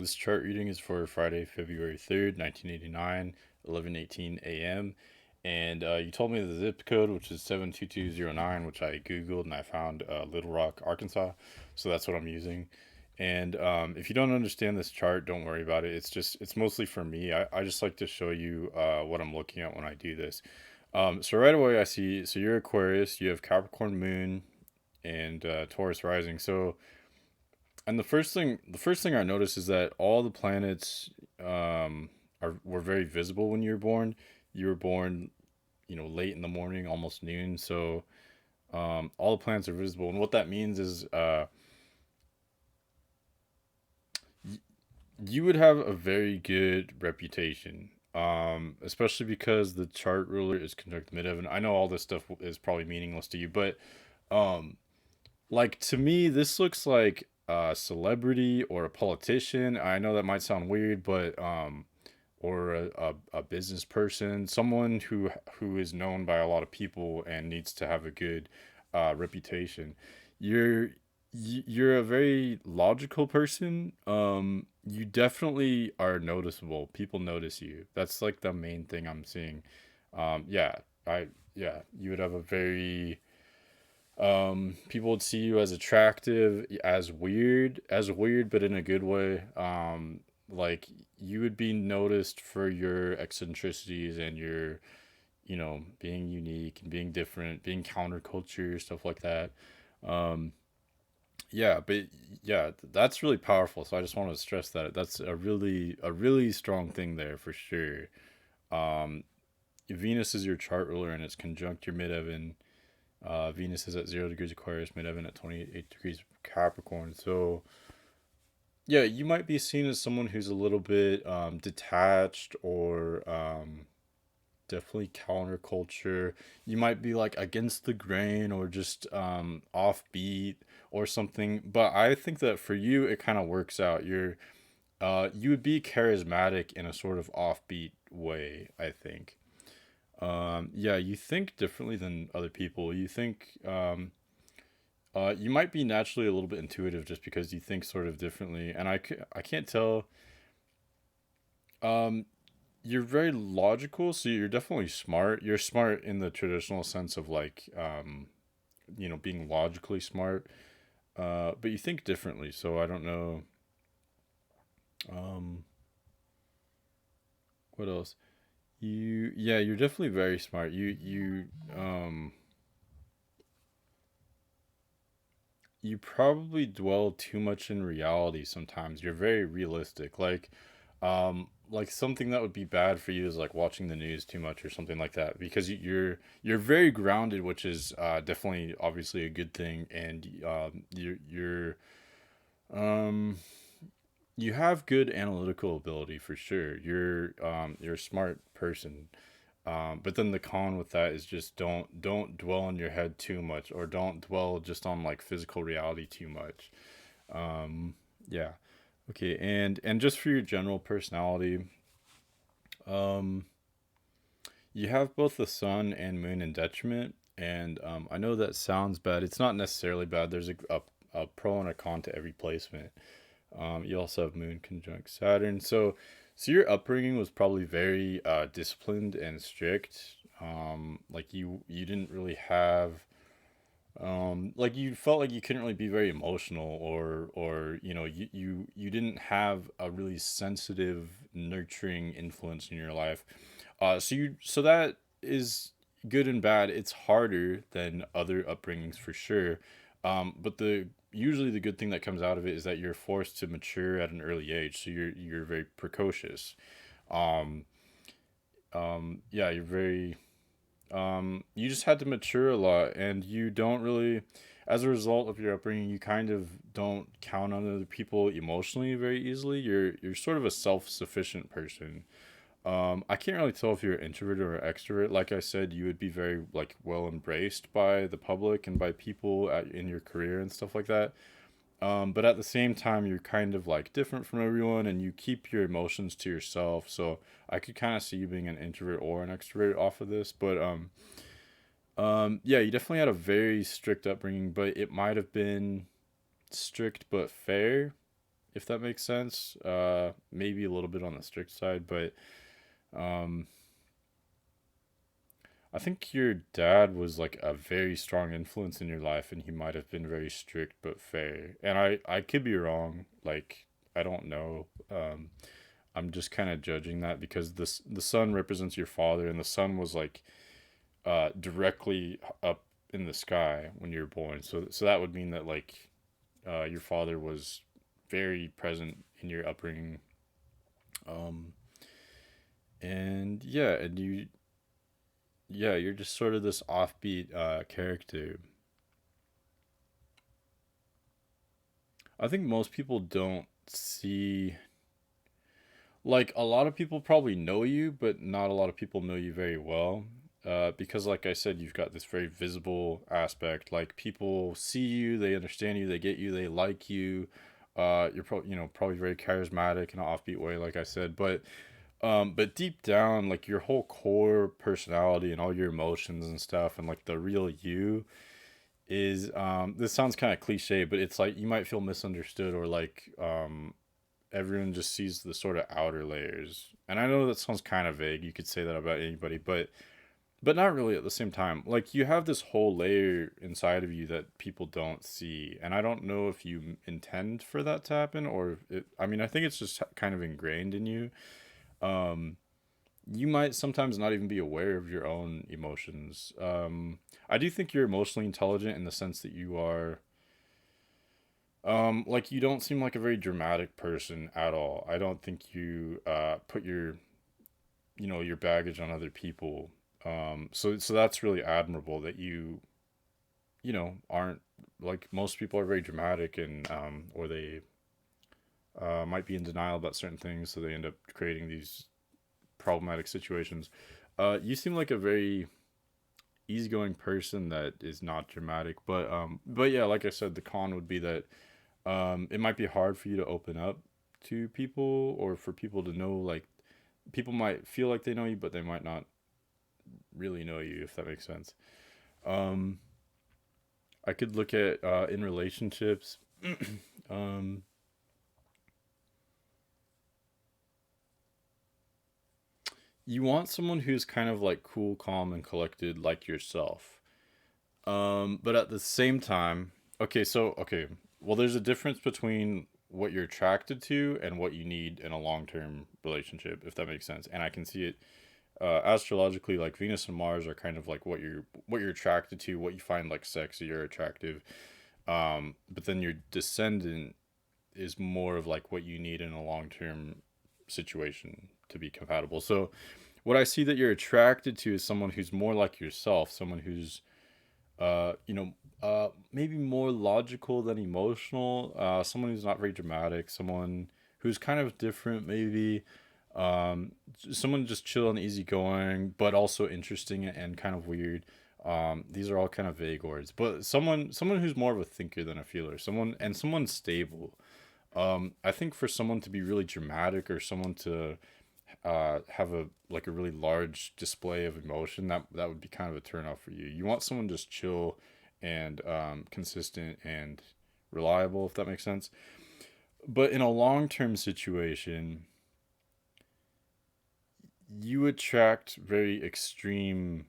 This chart reading is for Friday, February 3rd, 1989, 11:18 a.m. And you told me the zip code, which is 72209, which I Googled and I found Little Rock, Arkansas. So that's what I'm using. And if you don't understand this chart, don't worry about it. It's mostly for me. I just like to show you what I'm looking at when I do this. So right away, I see, so you're Aquarius, you have Capricorn moon and Taurus rising. So, and the first thing I noticed is that all the planets were very visible when you were born. You were born, late in the morning, almost noon. So all the planets are visible, and what that means is y- you would have a very good reputation. Especially because the chart ruler is conjunct midheaven. I know all this stuff is probably meaningless to you, but um, like to me, this looks like a celebrity or a politician. I know that might sound weird, but or a business person, someone who is known by a lot of people and needs to have a good reputation. You're you're a very logical person. You definitely are noticeable. People notice you. That's like the main thing I'm seeing. Yeah, I yeah, you would have a very people would see you as attractive, as weird but in a good way. Like you would be noticed for your eccentricities and your, being unique and being different, being counterculture, stuff like that. um yeah, but yeah, that's really powerful, so I just want to stress that that's a really strong thing there for sure. um Venus is your chart ruler and it's conjunct your midheaven. Venus is at 0 degrees Aquarius, midheaven at 28 degrees Capricorn. So, yeah, you might be seen as someone who's a little bit detached or definitely counterculture. You might be like against the grain or just offbeat or something. But I think that for you, it kind of works out. You would be charismatic in a sort of offbeat way, I think. Yeah, you think differently than other people. You might be naturally a little bit intuitive just because you think sort of differently. And I can't tell. Um, you're very logical, so you're definitely smart. You're smart in the traditional sense of like, being logically smart. But you think differently, so I don't know. Um, what else? Yeah, you're definitely very smart. You probably dwell too much in reality sometimes. You're very realistic. Like something that would be bad for you is like watching the news too much or something like that because you're very grounded, which is definitely obviously a good thing, and um you have good analytical ability for sure. You're a smart person. But then the con with that is just don't dwell in your head too much, or don't dwell just on like physical reality too much. Um, yeah. Okay, and just for your general personality, um, you have both the sun and moon in detriment, and I know that sounds bad. It's not necessarily bad. There's a pro and a con to every placement. You also have moon conjunct Saturn, so your upbringing was probably very disciplined and strict. Like you didn't really have like you felt like you couldn't really be very emotional, or you didn't have a really sensitive nurturing influence in your life. So that is good and bad. It's harder than other upbringings for sure. But the usually the good thing that comes out of it is that you're forced to mature at an early age, so you're very precocious. um yeah, you just had to mature a lot, and you don't really, as a result of your upbringing, you kind of don't count on other people emotionally very easily. You're sort of a self-sufficient person. I can't really tell if you're introverted or extrovert. Like I said, you would be very like well embraced by the public and by people in your career and stuff like that. But at the same time, you're kind of like different from everyone, and you keep your emotions to yourself. So I could kind of see you being an introvert or an extrovert off of this. But yeah, you definitely had a very strict upbringing, but it might have been strict but fair, if that makes sense. Maybe a little bit on the strict side, but um, I think your dad was like a very strong influence in your life, and he might have been very strict but fair. And I could be wrong. Like I don't know. I'm just kind of judging that because the sun represents your father, and the sun was like directly up in the sky when you were born. So that would mean that like your father was very present in your upbringing. Um, and yeah, and you're just sort of this offbeat character. I think most people don't see, like, a lot of people probably know you, but not a lot of people know you very well. Because, like I said, you've got this very visible aspect. Like, people see you, they understand you, they get you, they like you. You're probably, probably very charismatic in an offbeat way, like I said. But deep down, like your whole core personality and all your emotions and stuff, and like the real you is, this sounds kind of cliche, but it's like you might feel misunderstood, or like everyone just sees the sort of outer layers. And I know that sounds kind of vague. You could say that about anybody, but not really at the same time. Like you have this whole layer inside of you that people don't see, and I don't know if you intend for that to happen or I mean, I think it's just kind of ingrained in you. Um, you might sometimes not even be aware of your own emotions. I do think you're emotionally intelligent in the sense that you are. Like you don't seem like a very dramatic person at all. I don't think you put your baggage on other people. So that's really admirable that you aren't, like most people are very dramatic, and or they might be in denial about certain things, so they end up creating these problematic situations. You seem like a very easygoing person that is not dramatic, but yeah, like I said, the con would be that it might be hard for you to open up to people, or for people to know, like people might feel like they know you, but they might not really know you, if that makes sense. Um, I could look at in relationships. um, you want someone who's kind of like cool, calm, and collected, like yourself. But at the same time, okay, well, there's a difference between what you're attracted to and what you need in a long term relationship, if that makes sense. And I can see it astrologically, like Venus and Mars are kind of like what you're attracted to, what you find like sexy or attractive. But then your descendant is more of like what you need in a long term situation to be compatible. So what I see that you're attracted to is someone who's more like yourself, someone who's maybe more logical than emotional, someone who's not very dramatic, someone who's kind of different, maybe, um, someone just chill and easygoing, but also interesting and kind of weird. These are all kind of vague words, but someone who's more of a thinker than a feeler, someone stable. I think for someone to be really dramatic, or someone to have a really large display of emotion, that would be kind of a turnoff for you. You want someone just chill and consistent and reliable, if that makes sense. But in a long term situation, you attract very extreme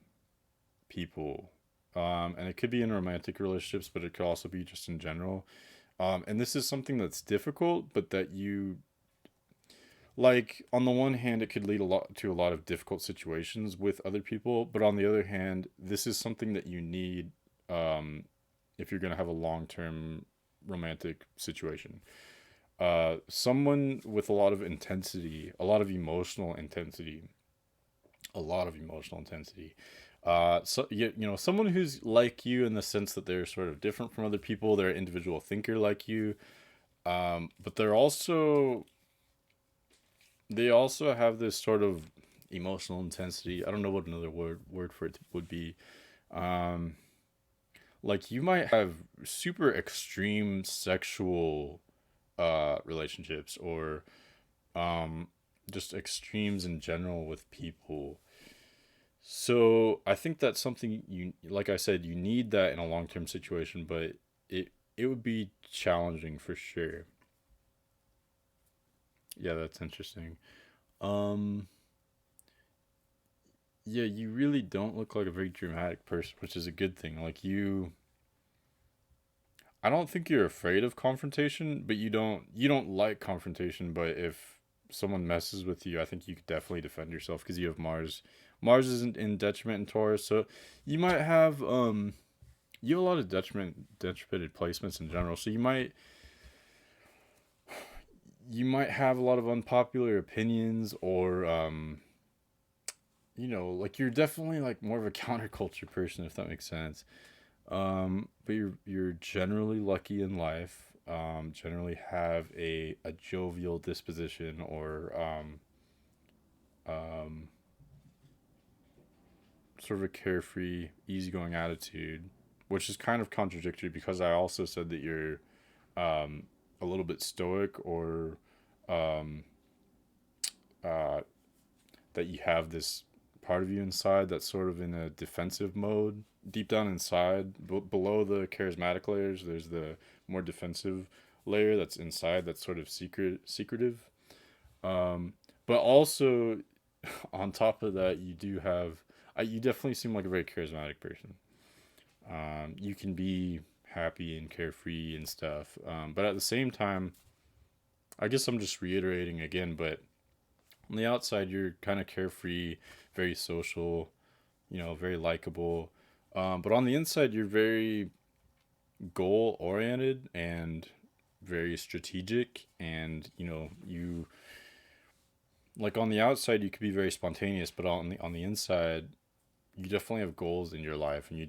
people. And it could be in romantic relationships, but it could also be just in general. And this is something that's difficult, but that you, like, on the one hand, it could lead a lot of difficult situations with other people, but on the other hand, this is something that you need, um, if you're going to have a long-term romantic situation. Someone with a lot of intensity, a lot of emotional intensity, a lot of emotional intensity. So someone who's like you in the sense that they're sort of different from other people. They're an individual thinker like you, but they also have this sort of emotional intensity. I don't know what another word for it would be. Um, like you might have super extreme sexual relationships, or um just extremes in general with people. So I think that's something, you like I said, you need that in a long-term situation, but it would be challenging for sure. Yeah, that's interesting. Um, yeah, you really don't look like a very dramatic person, which is a good thing. Like I don't think you're afraid of confrontation, but you don't like confrontation, but if someone messes with you, I think you could definitely defend yourself because you have Mars. Mars isn't in detriment in Taurus, so you might have you have a lot of detrimented placements in general. So you might have a lot of unpopular opinions or like you're definitely like more of a counterculture person if that makes sense. But you're generally lucky in life. Generally have a jovial disposition or um, sort of a carefree, easygoing attitude, which is kind of contradictory because I also said that you're um, a little bit stoic or um, uh, that you have this part of you inside that's sort of in a defensive mode. Deep down inside, below the charismatic layers, there's the more defensive layer that's inside that's sort of secretive. Um, but also, on top of that, you definitely seem like a very charismatic person. You can be happy and carefree and stuff. But at the same time, I guess I'm just reiterating again, but on the outside, you're kind of carefree, very social, very likable. But on the inside, you're very goal oriented and very strategic. And, you like on the outside, you could be very spontaneous, but on the inside, you definitely have goals in your life, and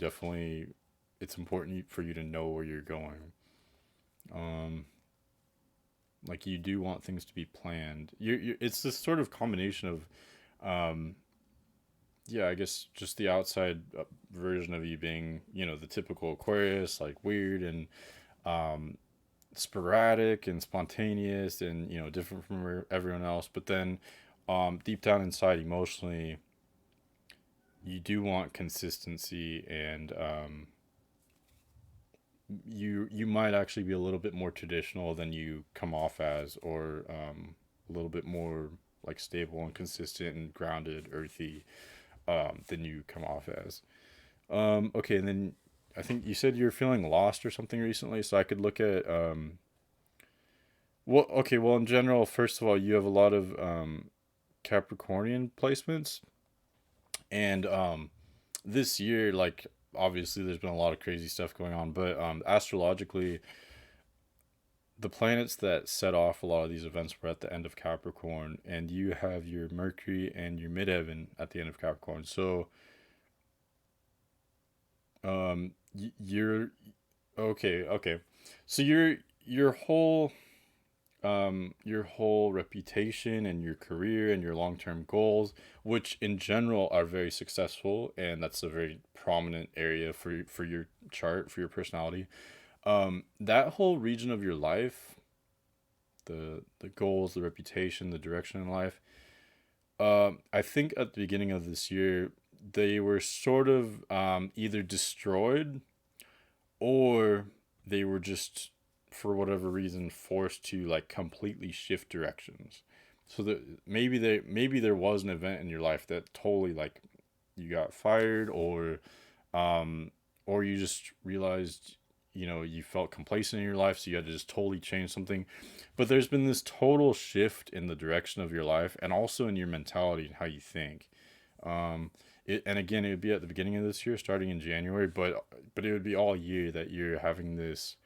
it's important for you to know where you're going. Um, like you do want things to be planned. It's this sort of combination of yeah, I guess just the outside version of you being, the typical Aquarius, like weird and um, sporadic and spontaneous and, different from everyone else. But then deep down inside, emotionally, you do want consistency and you might actually be a little bit more traditional than you come off as or a little bit more like stable and consistent and grounded, earthy than you come off as. Okay, and then I think you said you're feeling lost or something recently, so I could look at well, okay, well in general, first of all, you have a lot of Capricornian placements, and this year, like obviously, there's been a lot of crazy stuff going on, but astrologically, the planets that set off a lot of these events were at the end of Capricorn, and you have your Mercury and your midheaven at the end of Capricorn. So, you're okay. Okay, so your whole reputation and your career and your long-term goals, which in general are very successful, and that's a very prominent area for your chart, for your personality. That whole region of your life, the goals, the reputation, the direction in life, I think at the beginning of this year they were sort of either destroyed or they were just for whatever reason forced to like completely shift directions. So that maybe there was an event in your life that totally like you got fired um or you just realized you felt complacent in your life, so you had to just totally change something. But there's been this total shift in the direction of your life and also in your mentality and how you think. um and again, it would be at the beginning of this year starting in January, but it would be all year that you're having this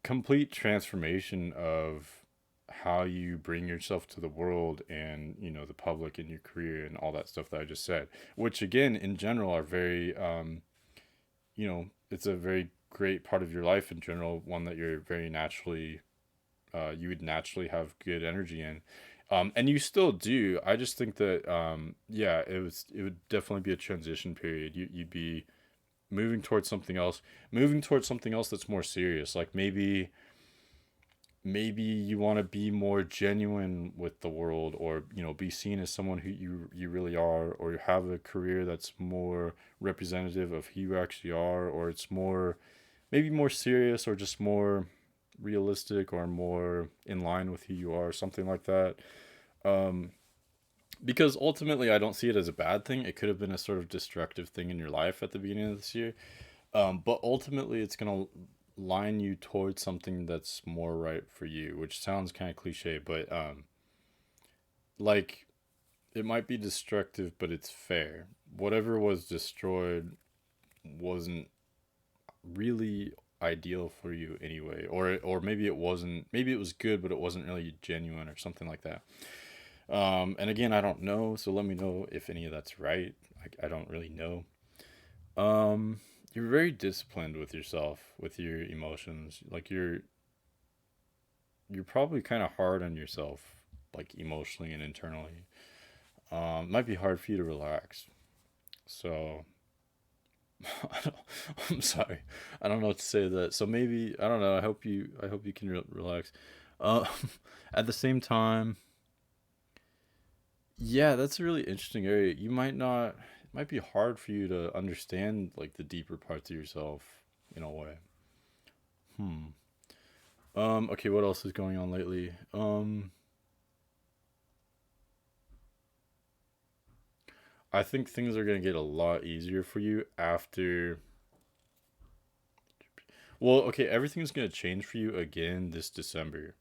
complete transformation of how you bring yourself to the world and the public and your career and all that stuff that I just said, which again in general are very it's a very great part of your life in general, one that you're very naturally you would naturally have good energy in. And you still do. I just think that yeah, it would definitely be a transition period. You'd be moving towards something else that's more serious. Like maybe you want to be more genuine with the world, or be seen as someone who you really are, or have a career that's more representative of who you actually are, or it's more maybe more serious or just more realistic or more in line with who you are, something like that. Um, because ultimately, I don't see it as a bad thing. It could have been a sort of destructive thing in your life at the beginning of this year. But ultimately, it's gonna line you towards something that's more right for you, which sounds kind of cliche, but like it might be destructive, but it's fair. Whatever was destroyed wasn't really ideal for you anyway, or maybe it wasn't. Maybe it was good, but it wasn't really genuine or something like that. And again, I don't know, so let me know if any of that's right. I don't really know. Um, you're very disciplined with yourself, with your emotions. Like you're probably kind of hard on yourself, like emotionally and internally. It might be hard for you to relax. So I don't, I'm sorry, I don't know what to say to that. So maybe I don't know. I hope you can relax. Uh, at the same time, yeah, that's a really interesting area. You might not. It might be hard for you to understand like the deeper parts of yourself in a way. Hmm. Okay, what else is going on lately? I think things are gonna get a lot easier for you after. Well, okay, everything's gonna change for you again this December.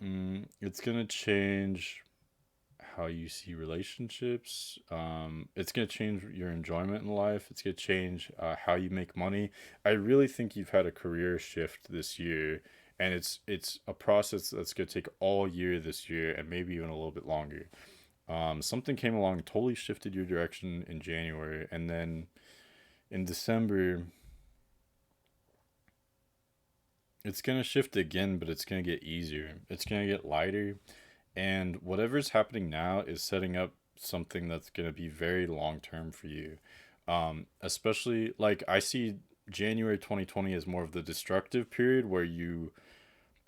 It's gonna change how you see relationships. It's gonna change your enjoyment in life. It's gonna change how you make money. I really think you've had a career shift this year, and it's a process that's gonna take all year this year, and maybe even a little bit longer. Something came along, totally shifted your direction in January, and then in December, it's gonna shift again, but it's gonna get easier. It's gonna get lighter, and whatever's happening now is setting up something that's gonna be very long term for you. Especially like I see January 2020 as more of the destructive period where you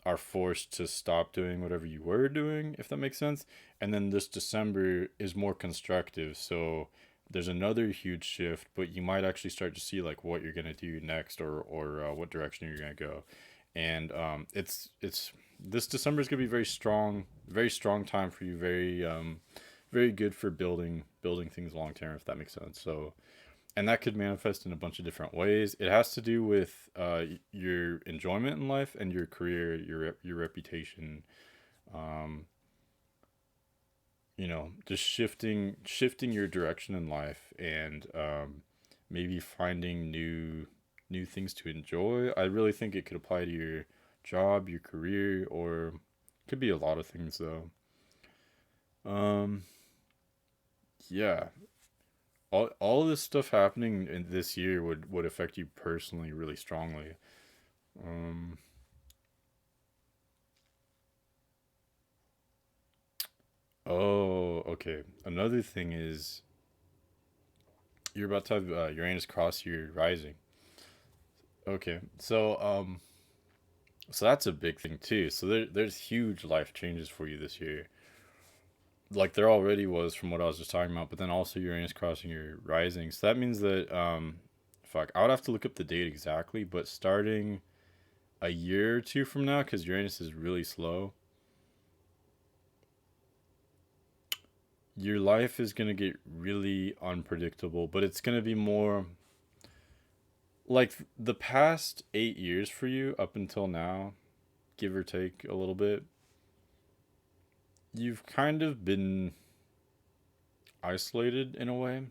are forced to stop doing whatever you were doing, if that makes sense. And then this December is more constructive. So there's another huge shift, but you might actually start to see like what you're gonna do next, or what direction you're gonna go. And it's this December is gonna be very strong time for you. Very good for building things long term, if that makes sense. So and that could manifest in a bunch of different ways. It has to do with your enjoyment in life and your career, your reputation. Um, just shifting your direction in life, and maybe finding new things to enjoy. I really think it could apply to your job, your career, or could be a lot of things though. Um, yeah, all this stuff happening in this year would affect you personally really strongly. Um, oh, okay. Another thing is you're about to have Uranus cross your rising. Okay, so that's a big thing too. So there's huge life changes for you this year. Like there already was from what I was just talking about, but then also Uranus crossing your rising. So that means that fuck, I would have to look up the date exactly, but starting a year or two from now, because Uranus is really slow, your life is gonna get really unpredictable, but it's gonna be more like the past 8 years for you up until now, give or take a little bit. You've kind of been isolated in a way.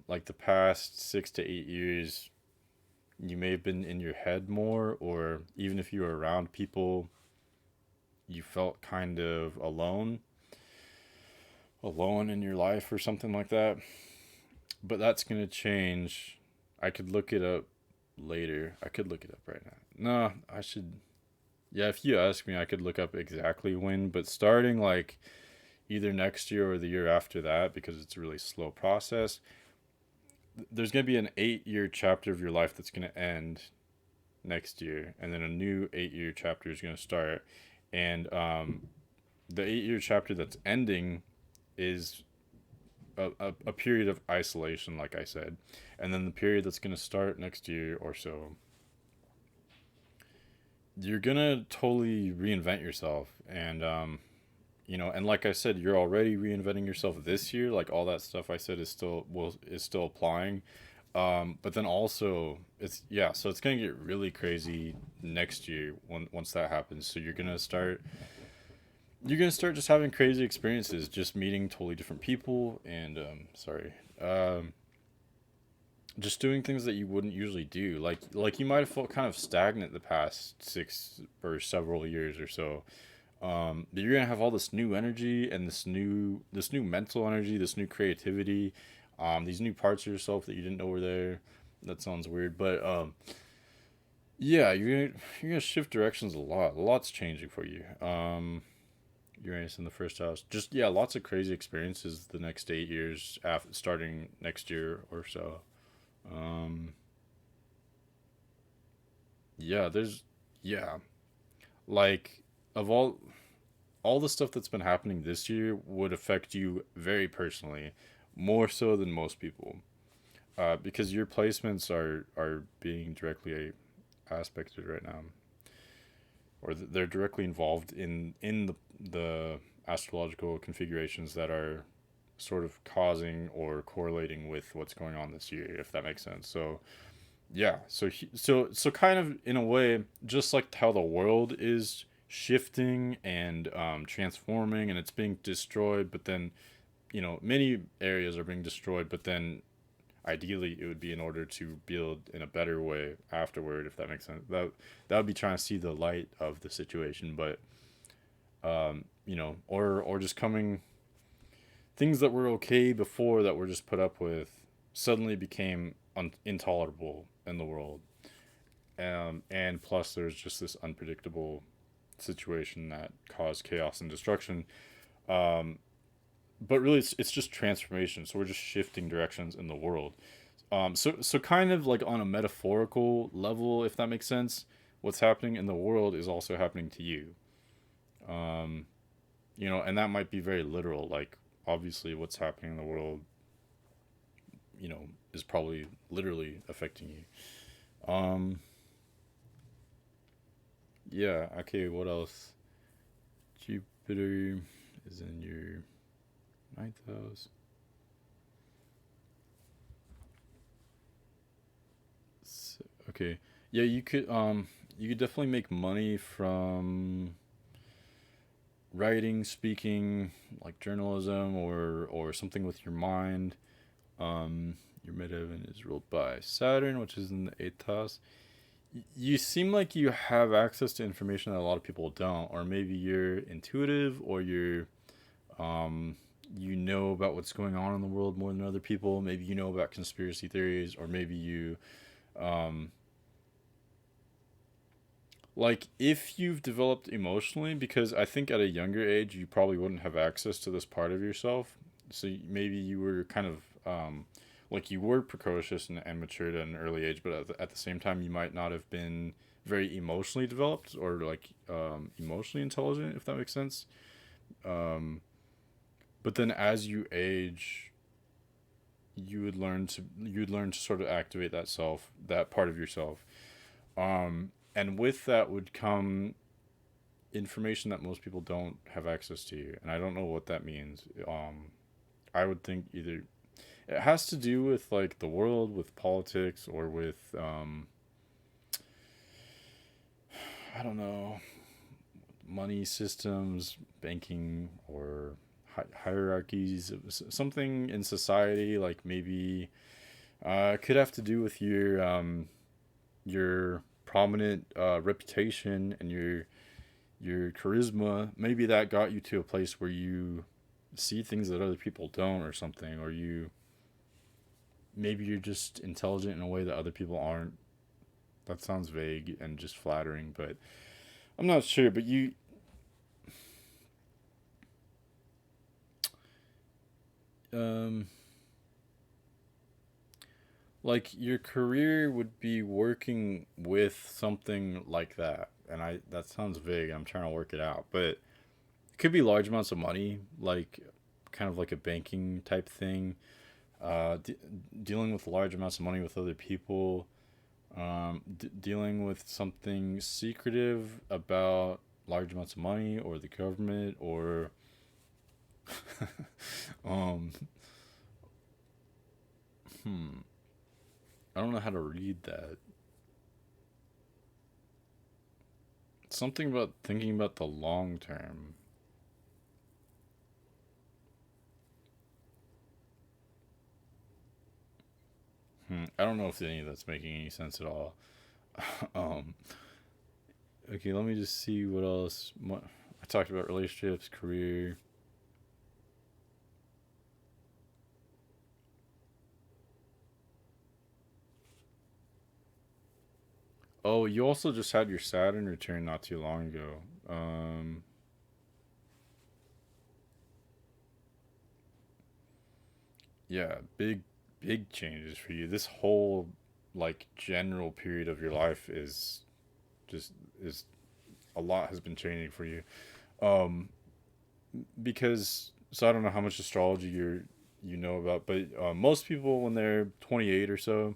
Like the past 6 to 8 years, you may have been in your head more, or even if you were around people, you felt kind of alone in your life or something like that. But that's gonna change. I could look it up later. I could look it up right now. No, I should. Yeah, if you ask me, I could look up exactly when, but starting like either next year or the year after that, because it's a really slow process, there's going to be an 8 year chapter of your life that's going to end next year, and then a new 8 year chapter is going to start. And the 8 year chapter that's ending is a period of isolation, like I said. And then the period that's going to start next year or so you're gonna totally reinvent yourself, and and like I said, you're already reinventing yourself this year. Like all that stuff I said is still applying. But then also it's yeah, so it's gonna get really crazy next year once that happens. So you're gonna start just having crazy experiences, just meeting totally different people, and um, just doing things that you wouldn't usually do. Like you might have felt kind of stagnant the past 6 or several years or so. But you're gonna have all this new energy and this new mental energy, this new creativity, these new parts of yourself that you didn't know were there. That sounds weird, but yeah, you're gonna shift directions a lot. A lot's changing for you. Uranus in the first house. Just yeah, lots of crazy experiences the next 8 years after starting next year or so. Um, yeah, yeah, like of all the stuff that's been happening this year would affect you very personally, more so than most people, because your placements are being directly aspected right now, or they're directly involved in the astrological configurations that are sort of causing or correlating with what's going on this year, if that makes sense. So yeah, so kind of in a way, just like how the world is shifting and transforming, and it's being destroyed, but then many areas are being destroyed, but then ideally it would be in order to build in a better way afterward, if that makes sense. That would be trying to see the light of the situation, but or just coming things that were okay before that were just put up with suddenly became intolerable in the world. And plus, there's just this unpredictable situation that caused chaos and destruction. Um, but really, it's just transformation. So we're just shifting directions in the world. So kind of like on a metaphorical level, if that makes sense, what's happening in the world is also happening to you. Um, and that might be very literal. Like obviously, what's happening in the world, you know, is probably literally affecting you. Um, yeah. Okay. What else? Jupiter is in your ninth house. Okay. Yeah, you could definitely make money from writing, speaking, like journalism or something with your mind. Your midheaven is ruled by Saturn, which is in the eighth house. You seem like you have access to information that a lot of people don't, or maybe you're intuitive, or um, you know about what's going on in the world more than other people. Maybe you know about conspiracy theories, or maybe um, like if you've developed emotionally, because I think at a younger age you probably wouldn't have access to this part of yourself. So maybe you were kind of like you were precocious and matured at an early age, but at the same time you might not have been very emotionally developed or like emotionally intelligent, if that makes sense. Um, but then as you age, you would learn to sort of activate that part of yourself. And with that would come information that most people don't have access to, and I don't know what that means. I would think either it has to do with like the world, with politics, or with I don't know, money systems, banking, or hierarchies, something in society. Like maybe it could have to do with your prominent reputation and your charisma. Maybe that got you to a place where you see things that other people don't, or something, or maybe you're just intelligent in a way that other people aren't. That sounds vague and just flattering, but I'm not sure. But um, like your career would be working with something like that, and I that sounds vague. I'm trying to work it out, but it could be large amounts of money, like kind of like a banking type thing. Dealing with large amounts of money with other people. Dealing with something secretive about large amounts of money or the government or um hmm I don't know how to read that. Something about thinking about the long term. I don't know if any of that's making any sense at all. um okay, let me just see what else. I talked about relationships, career. Oh, you also just had your Saturn return not too long ago. Yeah, big changes for you. This whole like general period of your life is just is a lot has been changing for you. Um because so I don't know how much astrology you know about, but most people when they're 28 or so,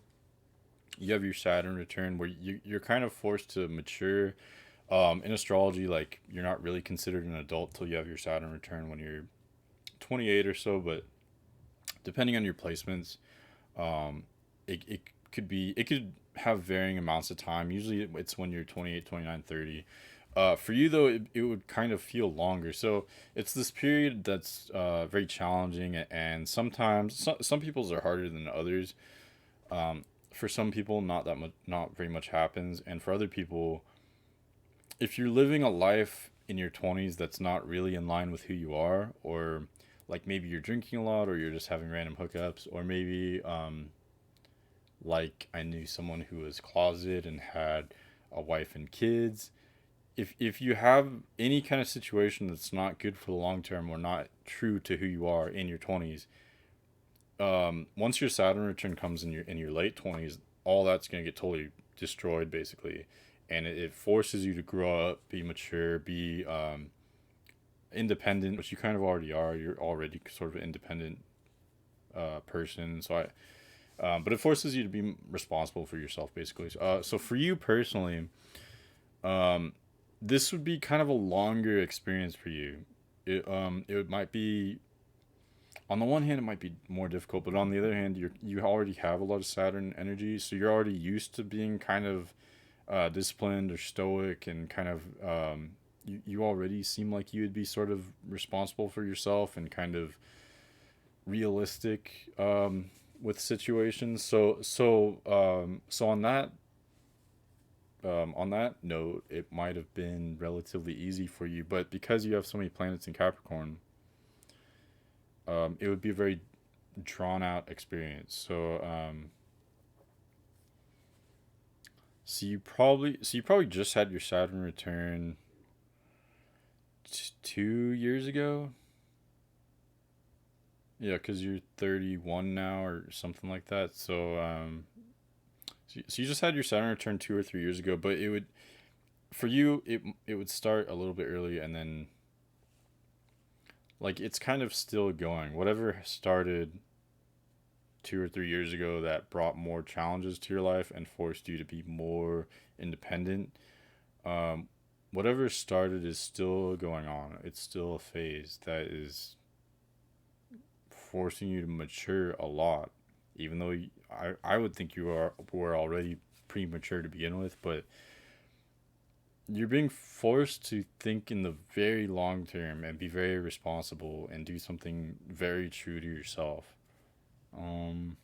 you have your Saturn return where you're kind of forced to mature. In astrology, like you're not really considered an adult till you have your Saturn return when you're 28 or so, but depending on your placements, um, it it could have varying amounts of time. Usually it's when you're 28, 29, 30. For you though, it would kind of feel longer. So it's this period that's very challenging, and sometimes some people's are harder than others. Um, for some people, not that much, not very much happens, and for other people, if you're living a life in your 20s that's not really in line with who you are, or like maybe you're drinking a lot, or you're just having random hookups, or maybe like I knew someone who was closeted and had a wife and kids. If you have any kind of situation that's not good for the long term or not true to who you are in your 20s, once your Saturn return comes in your late 20s, all that's going to get totally destroyed basically, and it forces you to grow up, be mature, be independent, which you kind of already are. You're already sort of an independent person. But it forces you to be responsible for yourself, basically. So for you personally, um, this would be kind of a longer experience for you. It might be on the one hand, it might be more difficult, but on the other hand, you already have a lot of Saturn energy, so you're already used to being kind of disciplined or stoic, and kind of you already seem like you would be sort of responsible for yourself and kind of realistic with situations. So on that note, it might have been relatively easy for you, but because you have so many planets in Capricorn, it would be a very drawn out experience. So you probably just had your Saturn return 2 years ago. Yeah, because you're 31 now or something like that. So you just had your Saturn return 2 or 3 years ago, but it would for you it would start a little bit early, and then like it's kind of still going. Whatever started 2 or 3 years ago that brought more challenges to your life and forced you to be more independent. Um, Whatever started is still going on. It's still a phase that is forcing you to mature a lot, even though I would think you were already premature to begin with, but you're being forced to think in the very long term and be very responsible and do something very true to yourself. Um,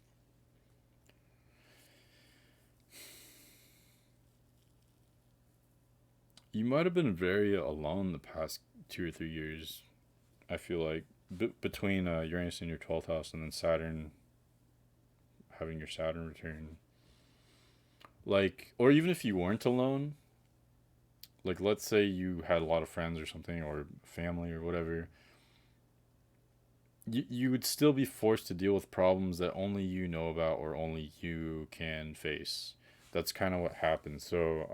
you might have been very alone the past 2 or 3 years. I feel like between Uranus in your 12th house and then Saturn having your Saturn return, like, or even if you weren't alone, like let's say you had a lot of friends or something or family or whatever, you would still be forced to deal with problems that only you know about or only you can face. That's kind of what happened. So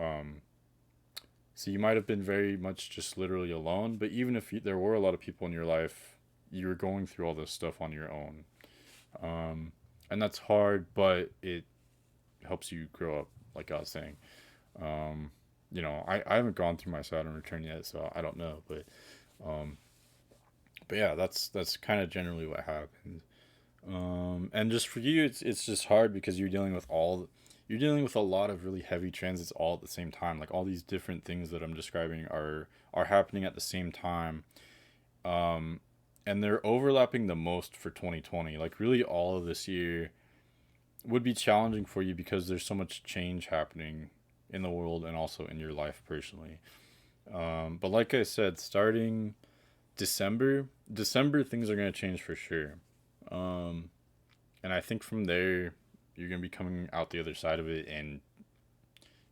you might have been very much just literally alone, but even if there were a lot of people in your life, you were going through all this stuff on your own. Um, and that's hard, but it helps you grow up like I was saying. Um, I haven't gone through my Saturn return yet, so I don't know, um, but yeah, that's kind of generally what happens. And just for you, it's just hard because you're dealing with a lot of really heavy transits all at the same time. Like all these different things that I'm describing are happening at the same time. Um, and they're overlapping the most for 2020. Like really, all of this year would be challenging for you because there's so much change happening in the world and also in your life personally. But like I said, starting December things are gonna change for sure. Um, and I think from there you're gonna be coming out the other side of it and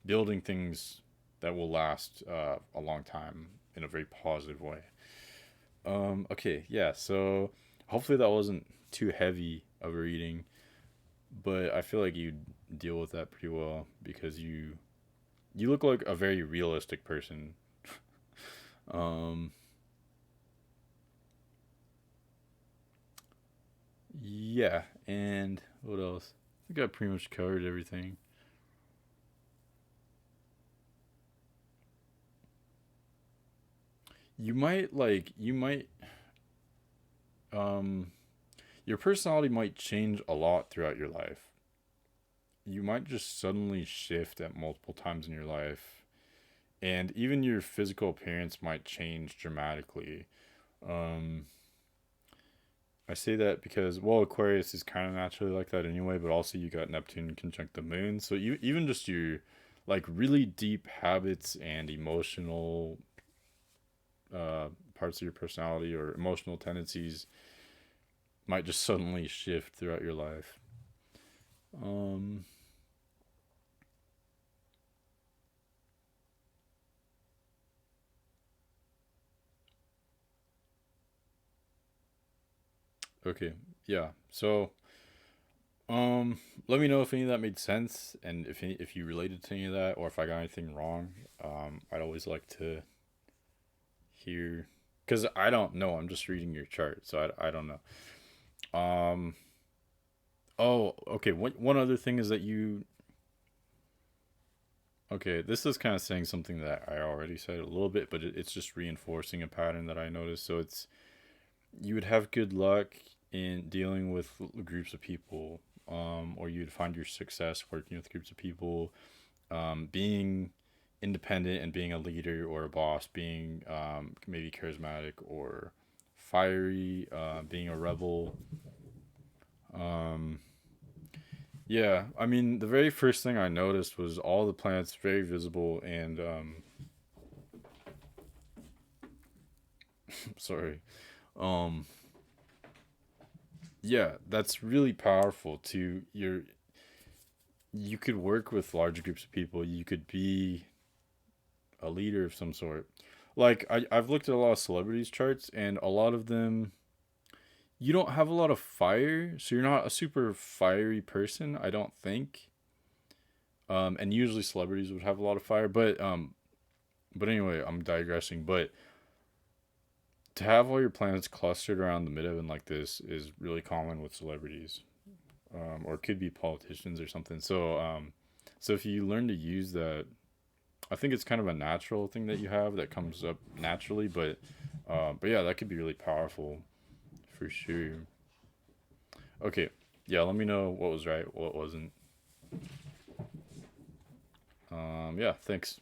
building things that will last a long time in a very positive way. Okay, yeah. So hopefully that wasn't too heavy of a reading, but I feel like you deal with that pretty well because you look like a very realistic person. Um, yeah, and what else? I think I pretty much covered everything. You might um your personality might change a lot throughout your life. You might just suddenly shift at multiple times in your life, and even your physical appearance might change dramatically. Um, I say that because, well, Aquarius is kind of naturally like that anyway, but also you got Neptune conjunct the moon. So you even just your like really deep habits and emotional uh, parts of your personality or emotional tendencies might just suddenly shift throughout your life. Um, okay, yeah. So, um, let me know if any of that made sense and if you related to any of that or if I got anything wrong. I'd always like to hear because I don't know. I'm just reading your chart, so I don't know. Um. Oh, okay. One other thing is that you. Okay, this is kind of saying something that I already said a little bit, but it's just reinforcing a pattern that I noticed. So it's you would have good luck in dealing with groups of people, or you'd find your success working with groups of people, being independent and being a leader or a boss, being maybe charismatic or fiery, being a rebel. Um, yeah, I mean, the very first thing I noticed was all the planets very visible and sorry. Um, yeah, that's really powerful to your you could work with large groups of people. You could be a leader of some sort. Like I've looked at a lot of celebrities charts and a lot of them you don't have a lot of fire, so you're not a super fiery person, I don't think. And usually celebrities would have a lot of fire, but anyway, I'm digressing. But to have all your planets clustered around the midheaven like this is really common with celebrities, or it could be politicians or something. So if you learn to use that, I think it's kind of a natural thing that you have that comes up naturally. But yeah, that could be really powerful for sure. Okay, yeah, let me know what was right, what wasn't. Yeah, thanks.